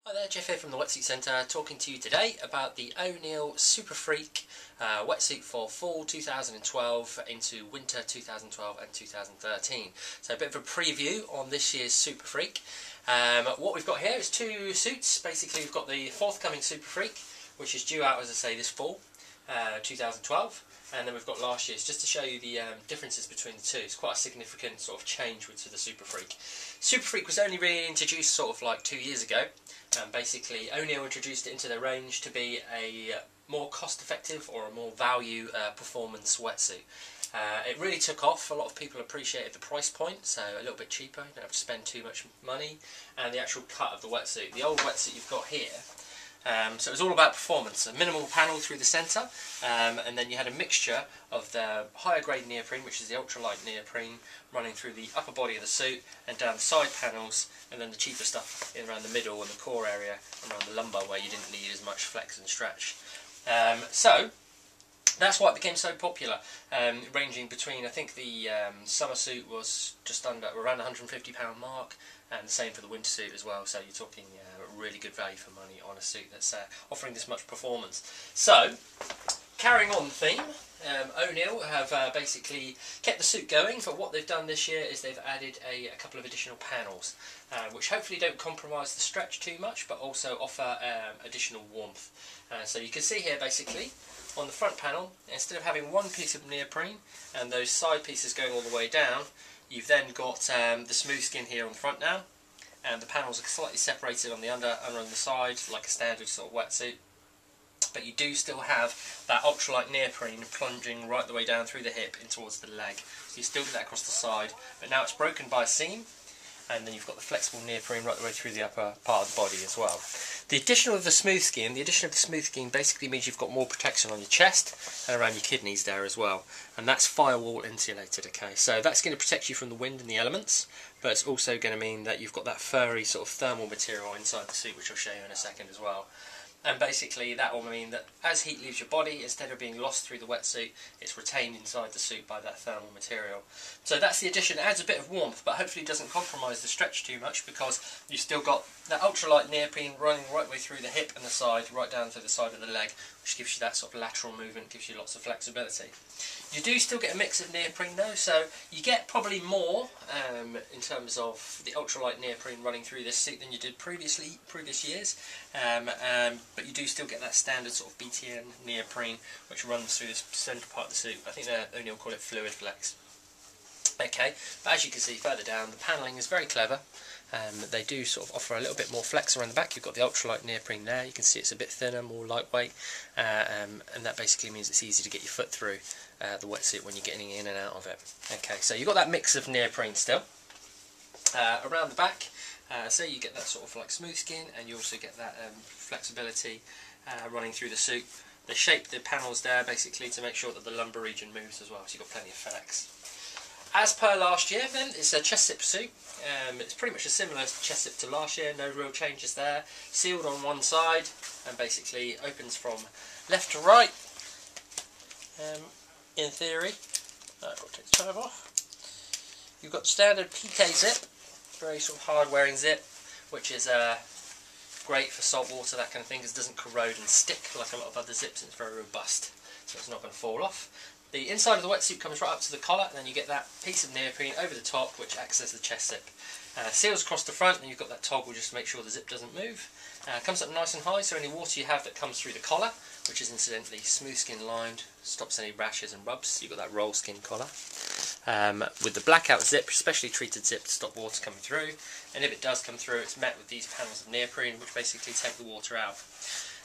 Hi there, Jeff here from the Wetsuit Centre, talking to you today about the Oneill Superfreak wetsuit for fall 2012 into winter 2012 and 2013. So a bit of a preview on this year's Superfreak. What we've got here is two suits. Basically we've got the forthcoming Superfreak, which is due out, as I say, this fall 2012. And then we've got last year's, just to show you the differences between the two. It's quite a significant sort of change to the Superfreak. Superfreak was only really introduced sort of like 2 years ago. Basically, Oneill introduced it into their range to be a more cost-effective or a more value performance wetsuit. It really took off. A lot of people appreciated the price point, so a little bit cheaper. You don't have to spend too much money, and the actual cut of the wetsuit. The old wetsuit you've got here. So it was all about performance, a minimal panel through the centre, and then you had a mixture of the higher grade neoprene, which is the ultralight neoprene, running through the upper body of the suit and down the side panels, and then the cheaper stuff in around the middle and the core area, around the lumbar where you didn't need as much flex and stretch. So that's why it became so popular, ranging between, I think the summer suit was just under around the £150 mark, and the same for the winter suit as well. So you're talking really good value for money on a suit that's offering this much performance. So, carrying on the theme, Oneill have basically kept the suit going, but what they've done this year is they've added a couple of additional panels, which hopefully don't compromise the stretch too much, but also offer additional warmth. So you can see here basically, on the front panel, instead of having one piece of neoprene and those side pieces going all the way down, you've then got the smooth skin here on the front now, and the panels are slightly separated on the under and on the side, like a standard sort of wetsuit. But you do still have that ultralight neoprene plunging right the way down through the hip in towards the leg. So you still get that across the side, but now it's broken by a seam, and then you've got the flexible neoprene right the way through the upper part of the body as well. The addition of the smooth skin basically means you've got more protection on your chest and around your kidneys there as well. And that's firewall insulated, okay? So that's going to protect you from the wind and the elements, but it's also going to mean that you've got that furry sort of thermal material inside the suit, which I'll show you in a second as well. And basically that will mean that as heat leaves your body, instead of being lost through the wetsuit, it's retained inside the suit by that thermal material. So that's the addition. It adds a bit of warmth, but hopefully doesn't compromise the stretch too much, because you've still got that ultralight neoprene running right way through the hip and the side, right down to the side of the leg, which gives you that sort of lateral movement, gives you lots of flexibility. You do still get a mix of neoprene though, so you get probably more in terms of the ultralight neoprene running through this suit than you did previous years, but you do still get that standard sort of BTN neoprene which runs through this centre part of the suit. I think Oneill call it fluid flex. Okay, but as you can see further down, the panelling is very clever. They do sort of offer a little bit more flex around the back. You've got the ultralight neoprene there. You can see it's a bit thinner, more lightweight, and that basically means it's easy to get your foot through the wetsuit when you're getting in and out of it. Okay, so you've got that mix of neoprene still. Around the back, so you get that sort of like smooth skin, and you also get that flexibility running through the suit. They shape the panels there basically to make sure that the lumbar region moves as well, so you've got plenty of flex. As per last year then, it's a chest zip suit. It's pretty much a similar chest zip to last year, no real changes there. Sealed on one side and basically opens from left to right. In theory, I've got to take the tab off. You've got standard PK zip, very sort of hard wearing zip, which is great for salt water, that kind of thing, because it doesn't corrode and stick like a lot of other zips, and it's very robust, so it's not going to fall off. The inside of the wetsuit comes right up to the collar, and then you get that piece of neoprene over the top, which acts as the chest zip. Seals across the front, and you've got that toggle just to make sure the zip doesn't move. Comes up nice and high, so any water you have that comes through the collar, which is incidentally smooth skin lined, stops any rashes and rubs. You've got that roll skin collar. With the blackout zip, specially treated zip to stop water coming through, and if it does come through, it's met with these panels of neoprene, which basically take the water out.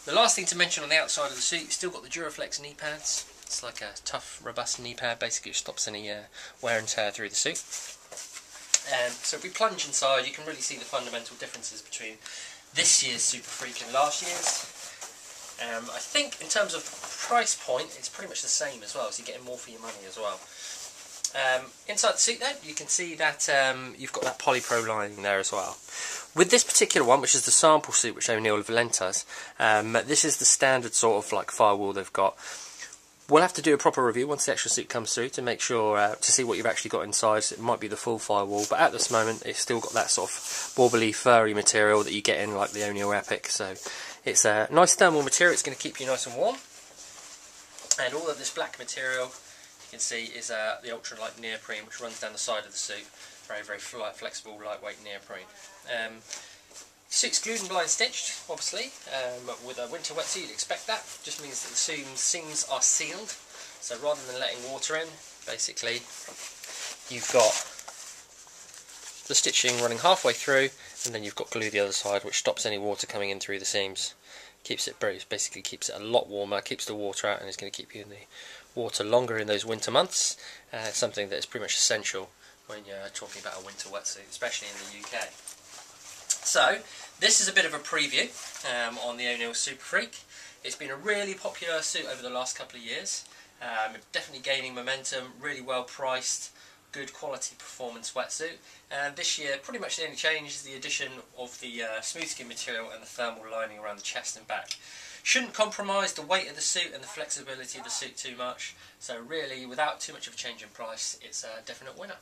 The last thing to mention on the outside of the suit, you've still got the Duraflex knee pads. It's like a tough, robust knee pad, basically it stops any wear and tear through the suit. So if we plunge inside, you can really see the fundamental differences between this year's Superfreak and last year's. I think in terms of price point, it's pretty much the same as well, so you're getting more for your money as well. Inside the suit then, you can see that you've got that polypro lining there as well. With this particular one, which is the sample suit which Oneill have lent us, this is the standard sort of like firewall they've got. We'll have to do a proper review once the actual suit comes through to make sure, to see what you've actually got inside. So it might be the full firewall, but at this moment it's still got that sort of wobbly, furry material that you get in like the Oneill Epic. So it's a nice thermal material, it's going to keep you nice and warm. And all of this black material, you can see, is the ultralight neoprene, which runs down the side of the suit. Very, very flexible, lightweight neoprene. Suit's glued and blind stitched, obviously. With a winter wetsuit, you'd expect that. Just means that the seams are sealed. So rather than letting water in, basically, you've got the stitching running halfway through, and then you've got glue the other side, which stops any water coming in through the seams. Keeps it basically keeps it a lot warmer, keeps the water out, and is going to keep you in the water longer in those winter months. Something that is pretty much essential when you're talking about a winter wetsuit, especially in the UK. So, this is a bit of a preview on the Oneill Superfreak. It's been a really popular suit over the last couple of years. Definitely gaining momentum, really well priced, good quality performance wetsuit. And this year, pretty much the only change is the addition of the smooth skin material and the thermal lining around the chest and back. Shouldn't compromise the weight of the suit and the flexibility of the suit too much. So really, without too much of a change in price, it's a definite winner.